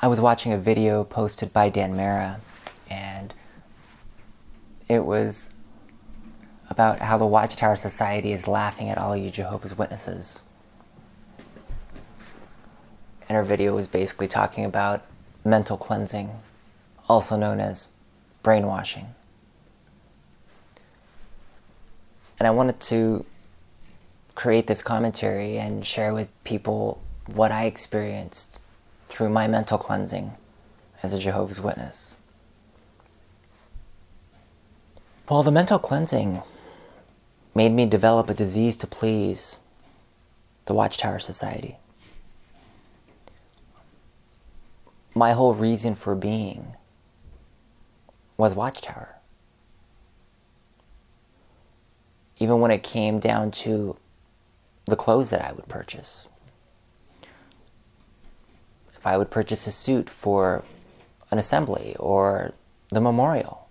I was watching a video posted by Dan Mara, and it was about how the Watchtower Society is laughing at all you Jehovah's Witnesses. And her video was basically talking about mental cleansing, also known as brainwashing. And I wanted to create this commentary and share with people what I experienced through my mental cleansing as a Jehovah's Witness. Well, the mental cleansing made me develop a disease to please the Watchtower Society. My whole reason for being was Watchtower. Even when it came down to the clothes that I would purchase. If I would purchase a suit for an assembly or the memorial,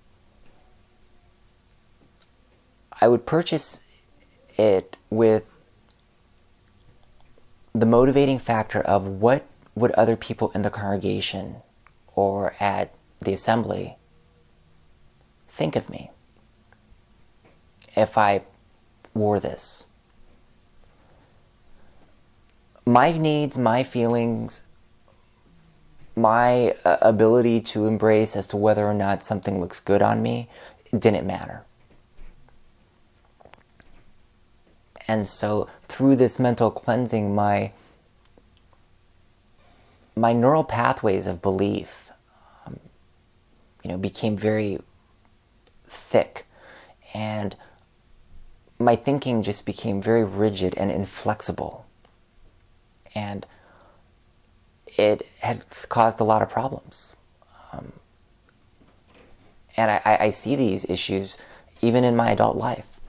I would purchase it with the motivating factor of what would other people in the congregation or at the assembly think of me if I wore this. My needs, my feelings, my ability to embrace as to whether or not something looks good on me didn't matter. And so through this mental cleansing, my neural pathways of belief became very thick, and my thinking just became very rigid and inflexible. And it has caused a lot of problems. And I see these issues even in my adult life.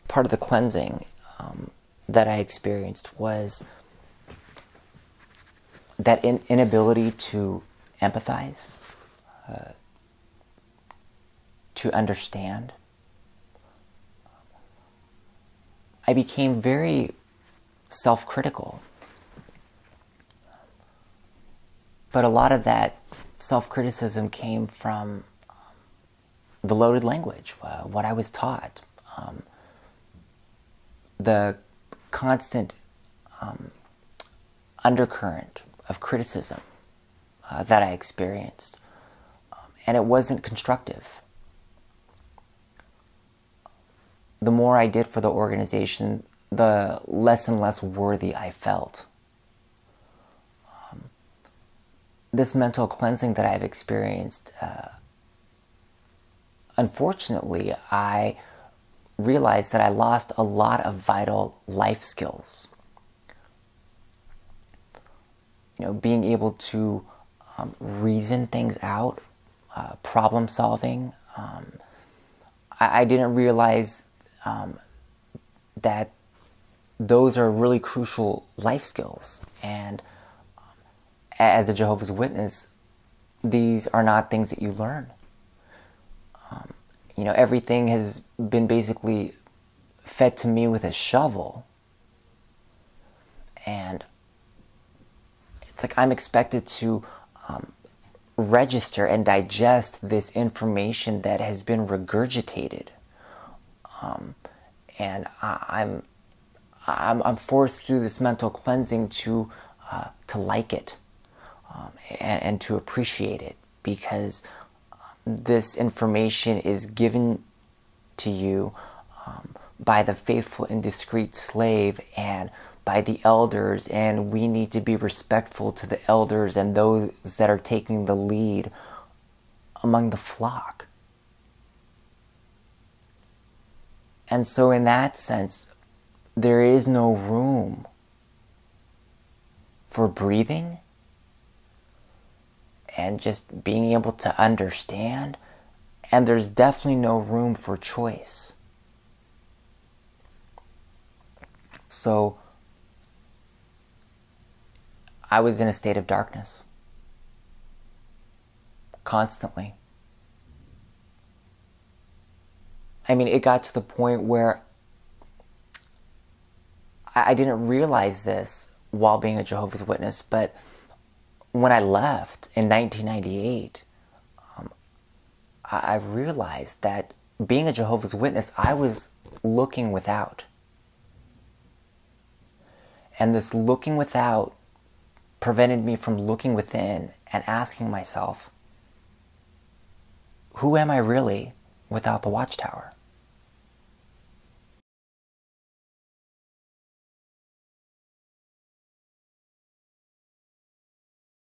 Part of the cleansing that I experienced was that inability to empathize, to understand. I became very self-critical. But a lot of that self-criticism came from the loaded language, what I was taught, the constant undercurrent of criticism that I experienced. And it wasn't constructive. The more I did for the organization, the less and less worthy I felt. This mental cleansing that I've experienced, unfortunately, I realized that I lost a lot of vital life skills. Being able to reason things out, problem solving. I didn't realize that those are really crucial life skills. And as a Jehovah's Witness, these are not things that you learn. Everything has been basically fed to me with a shovel. And it's like I'm expected to register and digest this information that has been regurgitated. And I'm forced through this mental cleansing to like it and to appreciate it, because this information is given to you by the faithful and discreet slave and by the elders, and we need to be respectful to the elders and those that are taking the lead among the flock. And so in that sense, there is no room for breathing and just being able to understand, and there's definitely no room for choice. So I was in a state of darkness constantly. I mean, it got to the point where I didn't realize this while being a Jehovah's Witness, but when I left in 1998, I realized that being a Jehovah's Witness, I was looking without. And this looking without prevented me from looking within and asking myself, who am I really without the Watchtower?